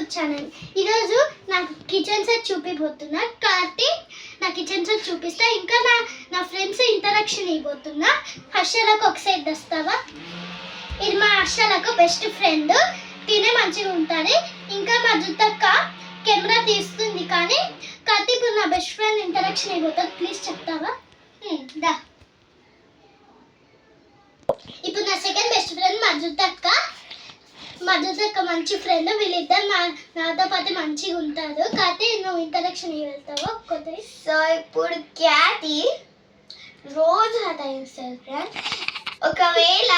YouTube channel. ఈరోజు నాకు kitchen set చూపిపోతున్నా. Karthik నా కిచెన్ సెట్ చూపిస్తా. ఇంకా నా ఫ్రెండ్స్ ఇంటరాక్షన్ ఇవ్వబోతున్నా. హర్షలకు ఒక సైడ్ వస్తావా? ఇది మా హర్షలకు బెస్ట్ ఫ్రెండ్, తినే మంచిగా ఉంటుంది. ఇంకా మా జుత్తక్క కెమెరా తీస్తుంది, కానీ కార్తీక్ నా బెస్ట్ ఫ్రెండ్ ఇంటరాక్షన్ ఇవ్వబోతుంది. ప్లీజ్ చెప్తావా? దా. ఇప్పుడు నా సెకండ్ బెస్ట్ ఫ్రెండ్ మధుతక్క మంచి ఫ్రెండ్. వీళ్ళిద్దరు నాతో పాటు మంచిగా ఉంటారు. కాకపోతే నువ్వు ఇంటరాక్షన్ వెళ్తావు కొద్ది. సో ఇప్పుడు క్యాతి రోజు హఠాయిస్తారు ఫ్రెండ్స్. ఒకవేళ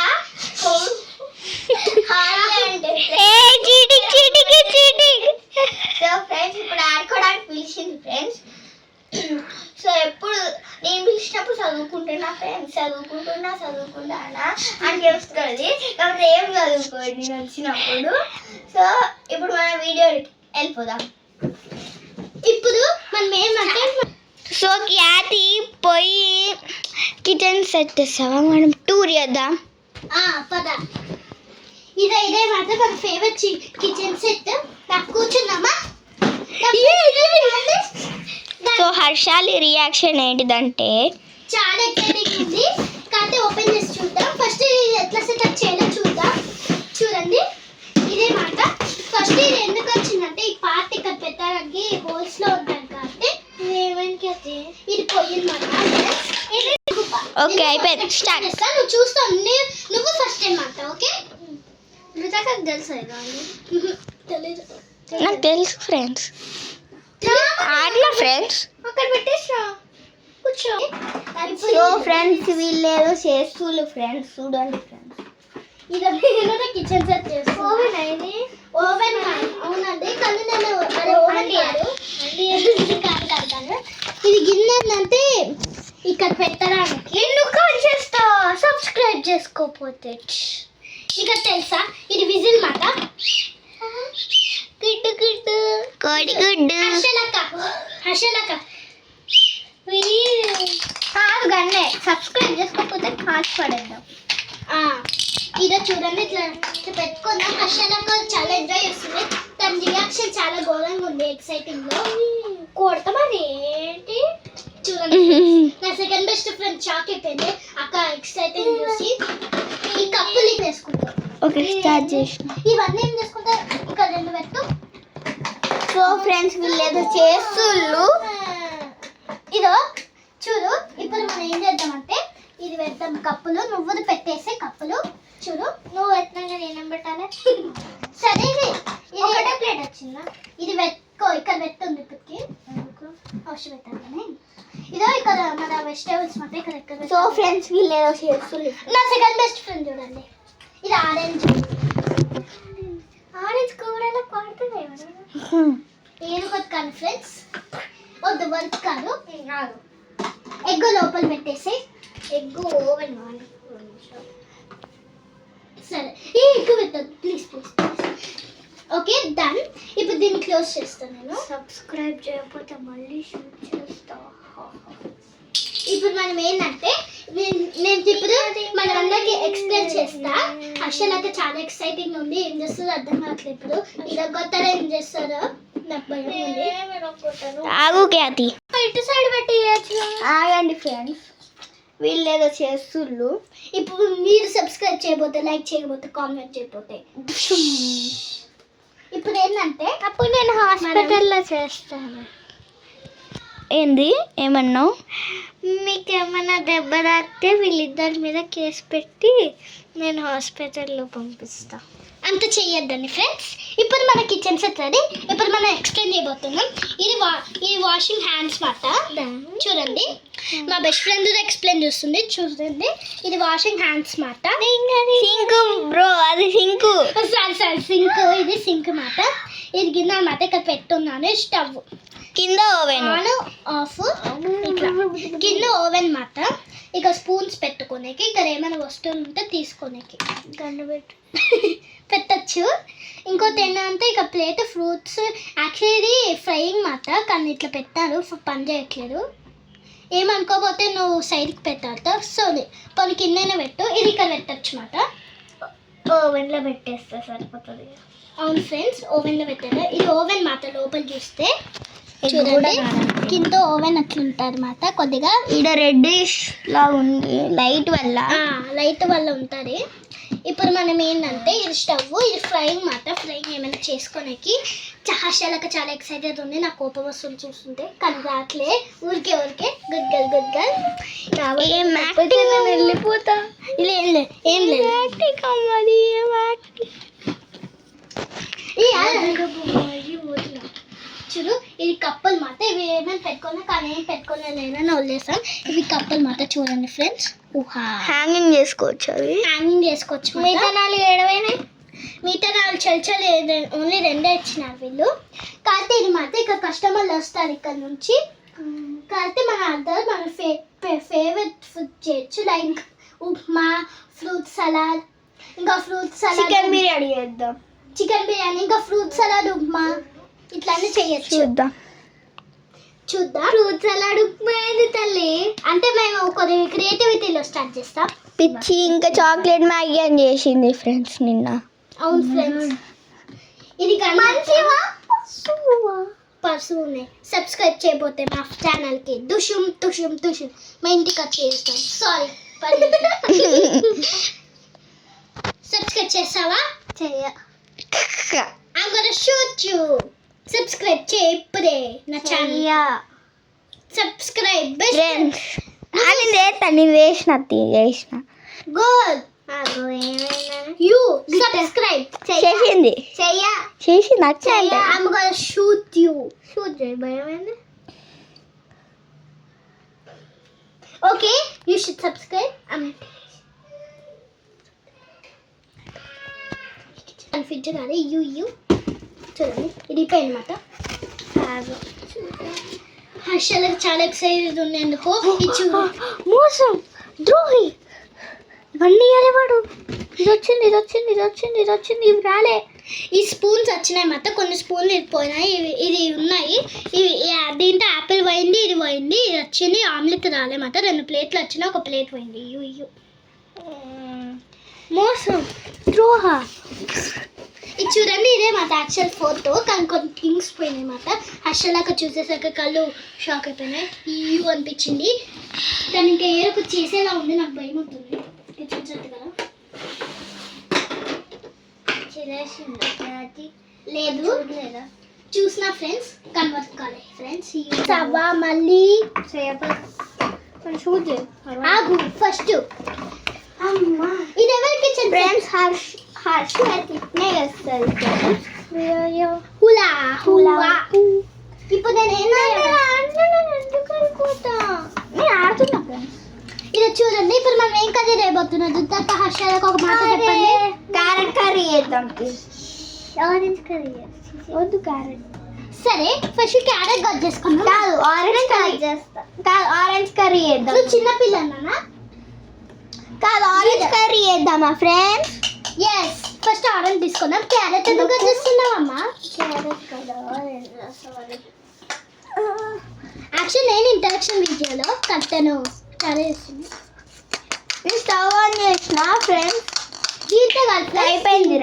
సో ఫ్రెండ్స్ ఇప్పుడు ఆడుకోవడానికి పిలిచింది ఫ్రెండ్స్. సో ఎప్పుడు నేను పిలిచినప్పుడు చదువుకుంటున్నా ఫ్రెండ్స్, చదువుకుంటున్నా అని చెప్తుంది. కాబట్టి ఏం చదువుకోండి నేను వచ్చినప్పుడు. సో ఇప్పుడు మన వీడియోకి వెళ్ళిపోదాం. ఇప్పుడు మనం ఏమంటే సో క్యాతి పోయి కిచెన్ సెట్ ఇస్తావా? మనం టూర్ చేద్దాం. పద. ఇదే మాత్రం మన ఫేవరెట్ కిచెన్ సెట్. నాకు కూర్చుందామా? సో హర్షాలి రియాక్షన్ ఏంటిదంటే చాలా ఎక్సైటింగ్ ఉంది. కాకపోతే ఓపెన్ చేసి చూద్దాం. ఫస్ట్ ఎట్లా సెటప్ చేయాలో చూద్దాం. చూడండి, ఇదే మాట. ఫస్ట్ ఇది ఎందుకు వచ్చిందంటే ఈ పార్ట్ ఇక్కడ పెట్టడానికి హోల్స్ లో ఉంటాను. కాబట్టి ఇది పోయిందన్నమాట. ఓకే అయిపోయింది, స్టార్ట్. నువ్వు చూస్తావు, నువ్వు ఫస్ట్ టైం మాట. ఓకే, తెలుసా? తెలీదు. నాకు తెలుసు ఫ్రెండ్స్. ఆడినా ఫ్రెండ్స్ అక్కడ పెట్టేసా, కూర్చో. సో ఫ్రెండ్స్ వీళ్ళు ఏదో చేస్తున్నారు ఫ్రెండ్స్, చూడండి ఫ్రెండ్స్. ఇది కిచెన్ సెట్ చేస్తాను. ఓవెన్ అయింది. ఓవెన్ అవునండి, కానీ నేను ఓవెన్ కాదు. ఇది గిన్నె అంటే ఇక్కడ పెట్టడానికి. ఎందుకు చేస్తా? సబ్స్క్రైబ్ చేసుకోకపోతే ఇక్కడ తెలుసా, ఇది విజిల్ మాట. గుడ్డు కోడిగుడ్డు. హర్షలక్క కాదు గన్నే. సబ్స్క్రైబ్ చేసుకోకపోతే కాల్చి పడేద్దాం. ఇదో చూడండి, ఇట్లా పెట్టుకుందాం. హర్షలక్క చాలా ఎంజాయ్ చేస్తుంది. తన రియాక్షన్ చాలా ఘోరంగా ఉంది, ఎక్సైటింగ్ లో. కొడతా మరి ఏంటి చూడండి. నా సెకండ్ బెస్ట్ ఫ్రెండ్ షాక్ అయిపోయింది అక్క ఎక్సైటింగ్ చూసి. ఈ కప్పులు వేసుకుంటాం. ఓకే స్టార్ట్ చేసి ఇవన్నీ ఏం చేసుకుంటారు? ఇక్కడ రెండు పెట్టు. సో ఫ్రెండ్స్ వీళ్ళు ఏదో చేస్తుళ్ళు. ఇదో చూడు. ఇప్పుడు మనం ఏం చేద్దామంటే ఇది పెడతాం. కప్పులు నువ్వు పెట్టేసే కప్పులు. చూడు, నువ్వు పెట్టినాక నేనేం పెట్టాలి? సరే, ఇది ఒకటే ప్లేట్ వచ్చిందా? ఇది పెట్టుకో. ఇక్కడ పెట్టుంది. ఇప్పటికి అవసరం పెట్టాలని. ఇదో ఇక్కడ మన వెజిటేబుల్స్ మొత్తం ఇక్కడ ఎక్కడ. సో ఫ్రెండ్స్ వీళ్ళు ఏదో చేస్తుళ్ళు. నా సెకండ్ బెస్ట్ ఫ్రెండ్ చూడండి, ఇది ఆరెంజ్. ఆరెంజ్ కూడా పడుతుంది. ఏను కొద్ది కాదు ఫ్రెండ్స్, వద్దు వర్క్ కాదు. ఎగ్ లోపల పెట్టేసి. ఎగ్ ఓవెన్ సరే. ఈ ఎగ్ పెట్టద్దు ప్లీజ్. Okay done. ఇప్పుడు దీన్ని క్లోజ్ చేస్తాను నేను. సబ్స్క్రైబ్ చేయకపోతే మళ్ళీ షూట్ చేస్తా. ఇప్పుడు మనం ఏంటంటే నేను ఇప్పుడు మన అందరికి ఎక్స్ప్లెయిన్ చేస్తా. హర్షలకి చాలా ఎక్సైటింగ్ ఉంది. ఏం చేస్తుందో అర్థం కావట్లేదు. ఇప్పుడు ఇలా కొత్తగా ఏం చేస్తారో నాకు భయం ఉంది. ఆగు క్యాతి, ఇటు సైడ్ పెట్టి ఆగండి ఫ్రెండ్స్. వీళ్ళు ఏదో చేస్తుళ్ళు. ఇప్పుడు మీరు సబ్స్క్రైబ్ చేయబోతే, లైక్ చేయబోతే, కామెంట్ చేయబోతే. ఇప్పుడు ఏంటంటే అప్పుడు నేను హాస్పిటల్లో చేస్తాను. ఏంది ఏమన్నావు? మీకు ఏమైనా దెబ్బ తాకితే వీళ్ళిద్దరి మీద కేసు పెట్టి నేను హాస్పిటల్లో పంపిస్తా. అంత చెయ్యొద్దండి ఫ్రెండ్స్. ఇప్పుడు మన కిచెన్ సెట్ రెడీ. ఇప్పుడు మనం ఎక్స్ప్లెయిన్ చేయబోతున్నాం. ఇది వాషింగ్ హ్యాండ్స్ మాట. చూడండి, మా బెస్ట్ ఫ్రెండ్ ఎక్స్ప్లెయిన్ చేస్తుంది. చూడండి, ఇది వాషింగ్ హ్యాండ్స్ మాట. సింక్ బ్రో, అది సింక్. Sorry sink. ఇది సింక్ మాట. ఇది గిన్నె మాట. ఇక్కడ పెట్టున్నాను. స్టవ్ కింద ఓవెన్ ఆఫ్. ఇట్లా కింద ఓవెన్ మాట. ఇక స్పూన్స్ పెట్టుకోనేకి, ఇక్కడ ఏమైనా వస్తువులు ఉంటే తీసుకోనేకి గన్ను పెట్టచ్చు. ఇంకోటి ఏంటంటే ఇక ప్లేట్ ఫ్రూట్స్. యాక్చువల్లీ ఫ్రైయింగ్ మాట, కానీ ఇట్లా పెట్టారు, పని చేయట్లేదు. ఏమనుకోకపోతే నువ్వు సైడ్కి పెట్టాలి. సో పని కిందనే పెట్టు. ఇది ఇక్కడ పెట్టచ్చు మాట. ఓవెన్లో పెట్టేస్తే సరిపోతుంది. అవును ఫ్రెండ్స్, ఓవెన్లో పెట్టారు. ఇది ఓవెన్ మాట, లోపల చూస్తే చూడండి కింద ఓవెన్ అట్లుంటుంది అన్నమాట. కొద్దిగా ఈడ రెడ్డిష్ లా ఉంది లైట్ వల్ల ఉంటుంది. ఇప్పుడు మనం ఏంటంటే ఇది స్టవ్, ఇది ఫ్రైయింగ్ మాట. ఫ్రైయింగ్ ఏమైనా చేసుకోనికి చాలా ఎక్సైటెడ్ ఉంది. నాకు కోపం వస్తుంది చూస్తుంటే, కానీ రాట్లే. ఊరికే గుడ్ గర్ల్ వెళ్ళిపోతా. ఇలా ఏం లేదు చూడు. ఇది కప్పలు మాట. ఇవి ఏమైనా పెట్టుకున్నా కానీ ఏం పెట్టుకున్నా లేదని వదిలేస్తాం. ఇవి కప్పలు మాట. చూడండి ఫ్రెండ్స్, హ్యాంగింగ్ చేసుకోవచ్చు. అవి హ్యాంగింగ్ చేసుకోవచ్చు. మిగతా 4 ఏడవైనాయి. మిగతా 4 చల్చలు ఓన్లీ 2 ఇచ్చినారు వీళ్ళు. కాకపోతే ఇది మాట ఇక్కడ కస్టమర్లు వస్తారు ఇక్కడ నుంచి. కాకపోతే మన అందరూ మన ఫేవరెట్ ఫుడ్ చేయొచ్చు. లైక్ ఉప్మా, ఫ్రూట్ సలాడ్, ఇంకా ఫ్రూట్ సలాడ్, చికెన్ బిర్యానీ చేద్దాం. చికెన్ బిర్యానీ, ఇంకా ఫ్రూట్ సలాడ్, ఉప్మా ఇట్లానే చేయొచ్చు. చూద్దాం. ఫ్రూట్ సలాడ్ ఉప్మా ఏంది తల్లి? అంటే మేము కొద్దిగా క్రియేటివిటీలో స్టార్ట్ చేస్తాం. పిచ్చి ఇంకా చాక్లెట్ మ్యాగీ అని చేసింది ఫ్రెండ్స్ నిన్న. అవును ఫ్రెండ్స్, ఇది పర్సునే. సబ్స్క్రైబ్ చేయబోతే మా ఛానల్కి దుషుం మా ఇంటికి వచ్చి చేస్తాం. సారీ సబ్స్క్రైబ్ చేస్తావా? I'm gonna shoot you. Subscribe చేయి ఇప్పుడే నా ఛానల్. Subscribe friends. నేను చేసిన గుడ్. యూ సబ్స్క్రైబ్ చేసింది. నచ్చింది. I'm gonna shoot you. భయమైంది. Okay, you should subscribe. Confuse కాదు. యూ చూడండి, ఇది పెయిన్ అన్నమాట. హర్షలకు చాలా ఎక్సైటెడ్ ఉంది. ఎందుకో మోసం, ద్రోహి, ఇవన్నీ వాడు. ఇది వచ్చింది ఇవి రాలే. ఈ స్పూన్స్ వచ్చినాయి మాట. కొన్ని స్పూన్లు ఇరిపోయినాయి. ఇది ఉన్నాయి. ఇవి దీంట్లో యాపిల్ పోయింది, ఇది పోయింది, ఇది వచ్చింది. ఆమ్లెట్ రాలేమాట. 2 ప్లేట్లు వచ్చినాయి, 1 ప్లేట్ పోయింది. యూ మోసం, ద్రోహ. ఇది చూడండి, ఇదే మాట యాక్చువల్ ఫోటో. కానీ కొన్ని థింగ్స్ పోయినాయి మాట. హర్షలాగా చూసేసరికి కళ్ళు షాక్ అయిపోయినాయి. యూ అనిపించింది. దాని ఇంకా ఏరకు చేసేలా ఉంది. నాకు భయం అవుతుంది. ఇది చూసారు కదా, లేదు చూసిన ఫ్రెండ్స్ కన్వర్ట్ కాలేదు ఫ్రెండ్స్. సవా మళ్ళీ ఆగు ఫస్ట్. ఇది ఎవరి కిచెన్ ఫ్రెండ్స్? హర్ష్ ఇట్నే చేస్తుంది. హులా ఇప్పుడు నేను ఆడుతున్నా ఫ్రెండ్స్. ఇది చూడండి. ఇప్పుడు మనం ఏం కర్రీ చేయబోతున్నాం? దుద్దాక హర్షాలకు ఒక మాట చెప్పండి. క్యారెట్ కర్రీ చేద్దాం. ఆరెంజ్ కర్రీ వద్దు. క్యారెట్ సరే, ఫస్ట్ క్యారెట్ కట్ చేసుకున్నాం. కాదు, ఆరెంజ్ కర్రీ చేస్తా. ఆరెంజ్ కర్రీ చేద్దాం. నువ్వు చిన్నపిల్లనా? కాదు, ఆరెంజ్ కర్రీ చేద్దామా ఫ్రెండ్స్? ఎస్, ఫస్ట్ ఆరెంజ్ తీసుకుందాం. క్యారెట్ ఎందుకు కట్ చేస్తున్నావమ్మా? క్యారెట్ కదా. యాక్చువల్ నేను ఇంటరాక్షన్ వీడియోలో కట్టను చేస్తుంది. నేను స్టవ్ ఆన్ చేసిన ఫ్రెండ్స్. దీంతో కలిపి అయిపోయింది.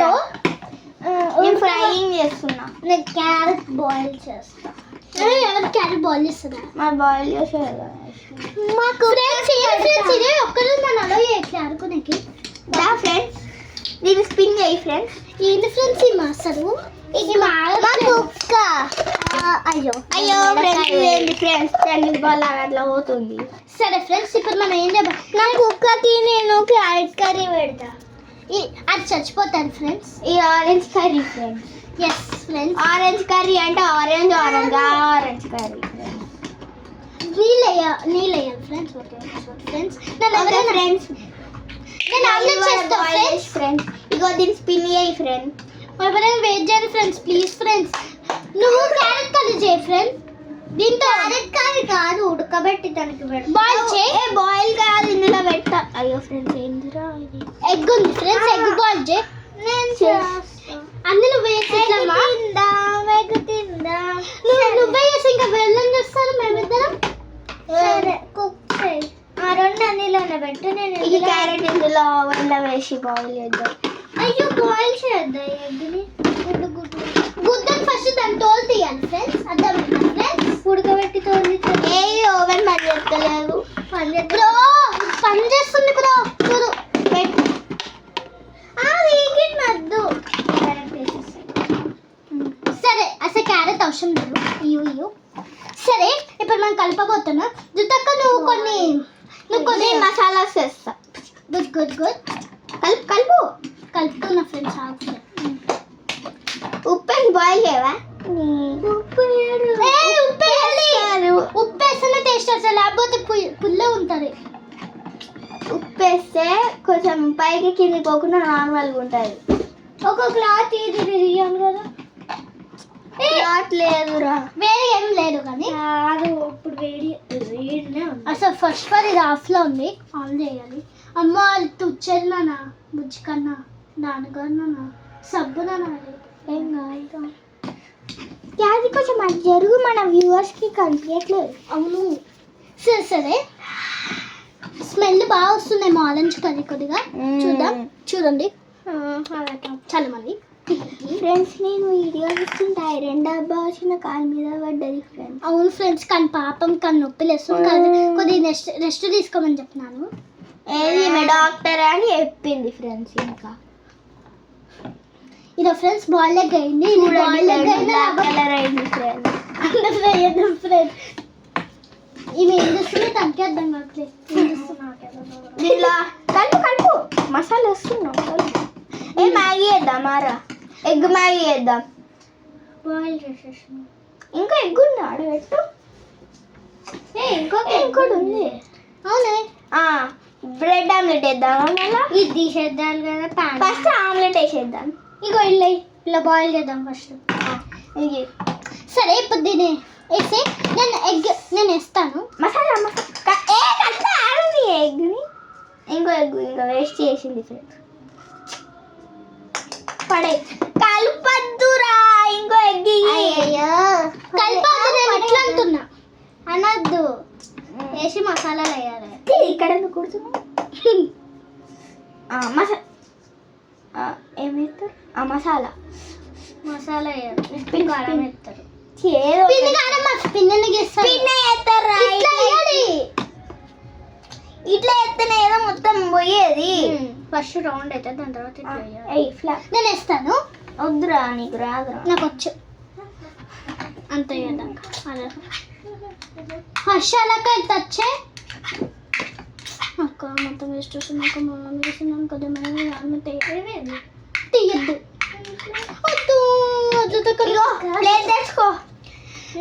నేను ఫ్రైయింగ్ చేస్తున్నా. నేను క్యారెట్ బాయిల్ చేస్తా. ఎవరు క్యారెట్ బాయిల్ చేస్తున్నా? మా బాయిల్ చేసేదా మాకు ఫ్రెండ్స్ ఇదే ఒక్కరు నన్ను అలో చేయట్లే ఆడుకోనికి. ఫ్రెండ్స్ దీన్ని స్పిన్ చేయి ఫ్రెండ్స్. ఏంటి ఫ్రెండ్స్ ఈ మాస్టరు? ఇది మా కుక్క. అయ్యో ఫ్రెండ్స్ టెన్నిస్ బాల్ అట్లా పోతుంది. సరే ఫ్రెండ్స్, ఇప్పుడు మనం ఏం చేద్దాం? నా కుక్కకి నేను క్యారెట్ కర్రీ పెడతా. అది చచ్చిపోతాను ఫ్రెండ్స్. ఈ orange curry friends. Yes friends, orange curry అంటే ఆరెంజ్ కర్రీ. నీళ్ళు వేయాలి ఫ్రెండ్స్. ఫ్రెండ్స్ నేను ఆమ్లెట్ చేస్తాను ఫ్రెండ్స్. ఇగో దీన్ని స్పిన్ చేయి ఫ్రెండ్స్. ఎవరైనా వెయిట్ చేయండి ఫ్రెండ్స్, ప్లీజ్ ఫ్రెండ్స్. నువ్వు క్యారెట్ కర్రీ చేయి ఫ్రెండ్స్. దీంతో క్యారెట్ కర్రీ కాదు, ఉడకబెట్టి దానికి బాయిల్ చేయి. బాయిల్ కాదు, ఇందులో పెట్టా. అయ్యో ఫ్రెండ్స్, ఏందిరా ఇది? ఎగ్ ఉంది ఫ్రెండ్స్, ఎగ్ బాయిల్ చేయి. అందులో వేసి నువ్వే చేసి ఇంకా వెళ్ళం చేస్తాను మేమిద్దరం. సరే కుక్ చేయి. 2 అందులోనే పెట్టు. నేను ఈ క్యారెట్ ఇందులో ఓవెన్లో వేసి బాయిల్ చేద్దాం. అయ్యో బాయిల్ చేద్దాం ఎగ్ని. గుడ్డని ఫస్ట్ దాని తోలు తీయాలి ఫ్రెండ్స్. అర్థమైందా ఫ్రెండ్స్? ఉడకబెట్టి తోలి. ఏ ఓవెన్ పని చేస్తలేదు. బ్రో పని చేస్తుంది బ్రో. చూడు పెట్టు. వీగిట్ వద్దు. సరే అసలు క్యారెట్ అవసరం లేదు. ఇయ్యో సరే ఇప్పుడు మనం కలపబోతున్నాం. జుతక్క నువ్వు కొన్ని మసాలాస్ వేస్తా. Good good good. కలుపు కలుపుతున్నా ఫ్రెండ్స్. ఉప్పు వేసి బాయిల్ చేయవా? ఉప్పు వేస్తేనే టేస్ట్ వస్తుంది, లేకపోతే పుల్ల ఉంటుంది. ఉప్పు వేస్తే కొంచెం పైకి కింది పోకుండా నార్మల్గా ఉంటుంది. ఒక క్లాత్ ఇది బిర్యానీ కదా. క్లాత్ లేదురా. వేరే ఏం లేదు కానీ ఇప్పుడు వేడినే ఉంది. అసలు ఫస్ట్ ఫర్ ఇది ఆఫ్లో ఉంది, ఆన్ చేయాలి. అమ్మ వాళ్ళు తుచ్చేది నాన్న, బుజ్జి కన్నా నాన్నగారు సబ్బు నాన్న. ఏం కాదు. అది కొంచెం అది జరుగు, మన వ్యూవర్స్కి కనిపించట్లేదు. అవును సరే సరే. స్మెల్ బాగా వస్తుందేమో ఆరెంజ్ కర్రీ కొద్దిగా. చూద్దాం. చూడండి చాలా మంది ఫ్రెండ్స్ నేను వీడియో చూస్తుంటే ఐరన్ డబ్బా వచ్చిన కాలు మీద పడ్డది ఫ్రెండ్స్. అవును ఫ్రెండ్స్, కానీ పాపం కానీ నొప్పి లేస్తుంది కదా, కొద్దిగా రెస్ట్ తీసుకోమని చెప్తున్నాను. ఏది డాక్టర్ అని చెప్పింది ఫ్రెండ్స్. ఇంకా ఇది ఫ్రెండ్స్ బాయిల్ ఎగ్ అయింది. కలర్ అయింది ఫ్రెండ్స్. ఫ్రెండ్స్ ఇవి ఏం చేస్తుంది తనకే అర్థం కావట్లేదు. ఇలా కలుపు మసాలా వేస్తున్నాం. ఏ మ్యాగీ వేద్దాం మారా, ఎగ్ మ్యాగీ వేద్దాం. బాయిల్ చేసేసాను. ఇంకా ఎగ్ ఉంది ఆడబెట్టు. ఇంకోటి ఉంది. అవునే బ్రెడ్ ఆమ్లెట్ వేద్దామా? మళ్ళీ ఇది తీసేద్దాం కదా ప్యాన్. ఫస్ట్ ఆమ్లెట్ వేసేద్దాం. ఇగో ఇలా బాయిల్ చేద్దాం ఫస్ట్. సరే ఇప్పుడు దీన్ని వేసి నేను వేస్తాను. మసాలా ఎగ్ని ఇంకో ఎగ్ ఇంకా వేస్ట్ చేసింది ఫ్రెండ్స్. పడే కలపద్దురా, ఇంకో ఎగ్ కలిపి నేను ఎట్లా అంటున్నా అనద్దు. వేసి మసాలాలు వేయాలి. ఇక్కడ కూర్చున్నా ఏం వేస్తారు? మసాలా వేయాలి. ఉప్పు కారం వేస్తారు. ఇట్లా ఎత్తనే ఏదో మొత్తం పోయేది. ఫస్ట్ రౌండ్ అయితే దాని తర్వాత నేను వేస్తాను. వద్దురా, నీకు రాదురా. నాకు వచ్చు అంతే కదా. హర్షాలకి వచ్చే అక్క మొత్తం వేస్ట్ వస్తుంది. అక్క మనం వేసినాను కదా, మనం తీయద్దు. ప్లేట్ తెచ్చుకో.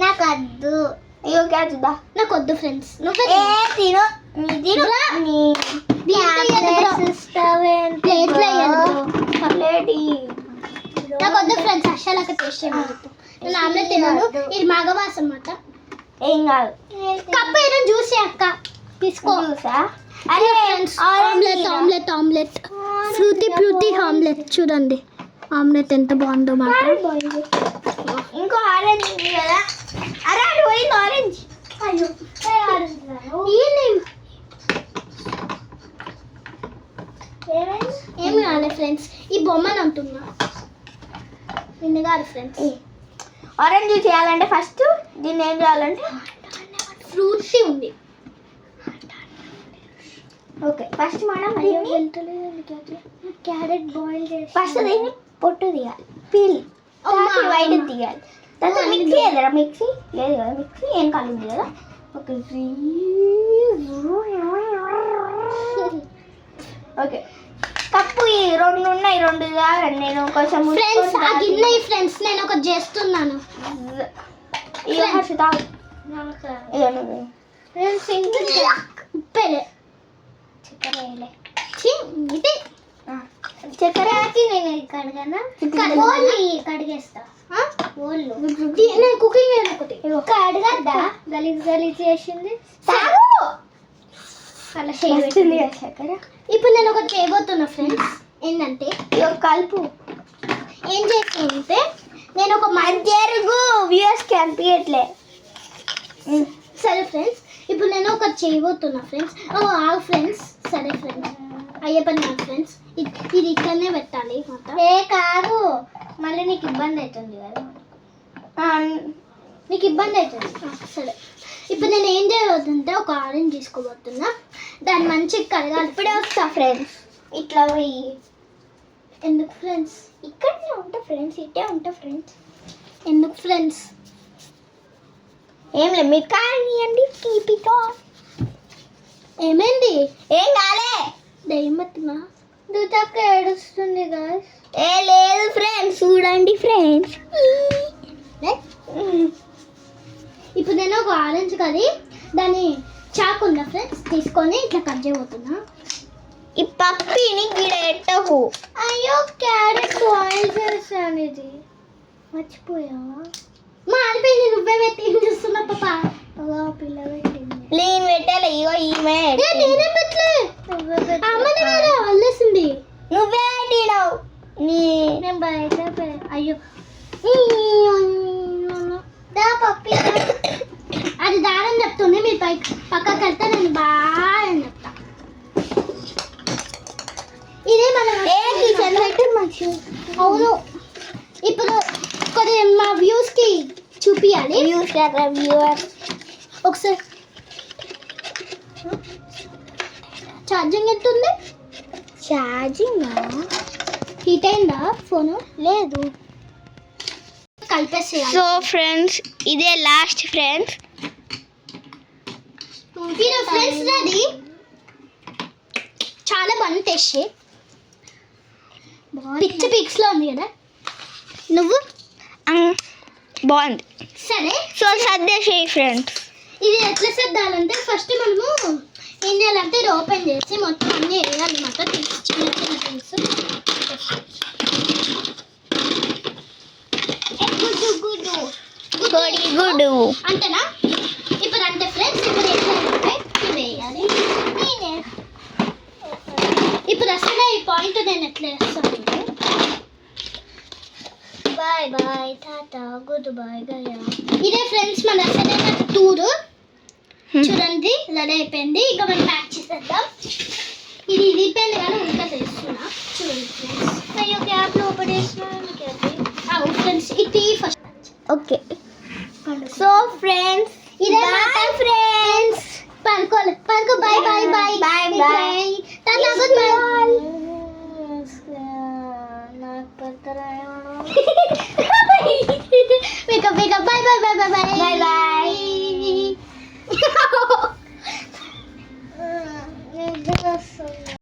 నాకు వద్దు. అయ్యో క్యాచుదా. నాకు వద్దు ఫ్రెండ్స్. నువ్వు తిను. నాకు వద్దు ఫ్రెండ్స్. హర్షాలకి టేస్ట్ ఏమో చెప్పు. నేను ఆమ్లెట్ తిన్నాను. ఇది మగవాస అన్నమాట. ఏం కాదు. కప్పు ఏదో జ్యూసీ అక్క తీసుకో. అరే ఆమ్లెట్ ఫ్రూటీ ఆమ్లెట్ చూడండి. ఆమ్లెట్ ఎంత బాగుందో మాట. ఇంకో ఆరెంజ్ ఉంది కదా. అరే అది పోయింది ఆరెంజ్. అయ్యో ఏం కాలే ఫ్రెండ్స్. ఈ బొమ్మను అంటున్నా నిన్ను కాదు ఫ్రెండ్స్. ఆరెంజ్ చేయాలంటే ఫస్ట్ దీన్ని ఏం చేయాలంటే ఫ్రూటీ ఉంది. ఓకే ఫస్ట్ మనం క్యారెట్ బాయిల్ చేసి ఫస్ట్ దీన్ని పొట్టు తీయాలి, పీల్ వైట్ తీయాలి. తర్వాత మిక్సీ ఏదరా? మిక్సీ లేదు కదా, మిక్సీ ఏం కాలింది కదా. ఓకే ఓకే కప్పు ఈ రెండు ఉన్నాయి, రెండు కావాలి. నేను కొంచెం ఫ్రెండ్స్ ఆ గిన్నె ఫ్రెండ్స్ నేను ఒకటి చేస్తున్నాను. ఉప్పేలే చక్కెర వేయలే. చక్కెర నేను కడగనా? కడిగేస్తా. నేను కుకింగ్ ఒకటి కడగద్దా? గలీజ్ చేసింది. చక్కెర ఇప్పుడు నేను ఒకటి చేయబోతున్నా ఫ్రెండ్స్. ఏంటంటే కలుపు. ఏం చేస్తుంటే నేను ఒక జరుగు వ్యూయర్స్కి అనిపించట్లే. సరే ఫ్రెండ్స్ ఇప్పుడు నేను ఒకటి చేయబోతున్నా ఫ్రెండ్స్. ఆగు ఫ్రెండ్స్. సరే ఫ్రెండ్స్ అయ్యే పని ఫ్రెండ్స్. ఇది ఇక్కడనే పెట్టాలి మొత్తం. ఏ కాదు, మళ్ళీ నీకు ఇబ్బంది అవుతుంది కదా. నీకు ఇబ్బంది అవుతుంది. సరే, ఇప్పుడు నేను ఏం చేయబోతుంటే ఒక ఆరెంజ్ తీసుకోబోతున్నా. దాన్ని మంచిగా కడగాలి. ఇప్పుడే వస్తా ఫ్రెండ్స్. ఇట్లా పోయి ఎందుకు ఫ్రెండ్స్? ఇక్కడనే ఉంటా ఫ్రెండ్స్, ఇట్టే ఉంటా ఫ్రెండ్స్. ఎందుకు ఫ్రెండ్స్? ఏం లేదు, మీరు కానివ్వండి. Keep it on. ఏమైంది? ఏం కాలే. దయ్యం పట్టినా? దుతక్క ఏడుస్తుంది గాయ్స్. ఏ లేదు ఫ్రెండ్స్, చూడండి ఫ్రెండ్స్. ఇప్పుడు నేను ఒక ఆరెంజ్ కది దాన్ని చాకు ఉందా ఫ్రెండ్స్ తీసుకొని ఇట్లా కట్ చేయబోతున్నా. ఈ పప్పిని గిడ ఎట్టకు. అయ్యో క్యారెట్ బాయిల్ చేసాను. ఇది మర్చిపోయావా? మాడిపోయింది. నువ్వే పెట్టి ఏం చూస్తున్నా పాపా? పిల్ల పెట్టింది. నేను పెట్టాలి. ఇగో ఈమె నేనే పెట్టలే. అమ్మనే కదా వల్లేసింది. నువ్వే పెట్టినావు. నేను బయట అయ్యో దా పప్పి. అది దారని చెప్తుంది. మీరు పక్కకి వెళ్తే నేను బాగా అని చెప్తా. ఇదే మనం అవును. ఇప్పుడు కొద్ది మా వ్యూస్ కి చూపియాలి. వ్యూవర్స్ ఒకసారి ఛార్జింగ్ ఎంత ఉంది? ఛార్జింగ్ హీట్ అయిందా ఫోను? లేదు. కలిపేసేయాలి. సో ఫ్రెండ్స్, ఇదే లాస్ట్ ఫ్రెండ్స్. ఫ్రెండ్స్ అది చాలా బాగుంది. టేస్ట్ పిక్స్ పిక్స్లో ఉంది కదా. నువ్వు బాగుంది. సరే, సో సర్దేసేయి ఫ్రెండ్స్. ఇది ఎట్లా సర్దాలంటే ఫస్ట్ మనము ఏం చేయాలంటే ఇది ఓపెన్ చేసి మొత్తం అన్నీ వేయాలి. మొత్తం చిన్న చిన్న థింగ్స్. గుడు అంతేనా? ఇప్పుడు అంతే ఫ్రెండ్స్. ఇప్పుడు ఎట్లా అంటే ఇవి వేయాలి. ఇప్పుడు అసలు ఈ పాయింట్ నేను ఎట్లా వేస్తానంటే bye bye Tata good bye గయా. ఇదే ఫ్రెండ్స్ మన అసలైన టూర్. చూడండి రెడీ అయిపోయింది. ఇక మనం ప్యాక్ చేసేద్దాం. ఇది అయిపోయింది కానీ ఇంకా చేస్తున్నా. చూడండి ఫ్రెండ్స్. అయ్యో క్యాప్ లోపల వేస్తున్నా ఫ్రెండ్స్. ఇది ఫస్ట్ ఓకే. సో ఫ్రెండ్స్, ఇదే బాయ్ ఫ్రెండ్స్. పడుకో bye bye bye bye bye. Tata good boy. నాకు పెడతారా? Wake up, bye, bye, bye, bye, bye. Bye bye.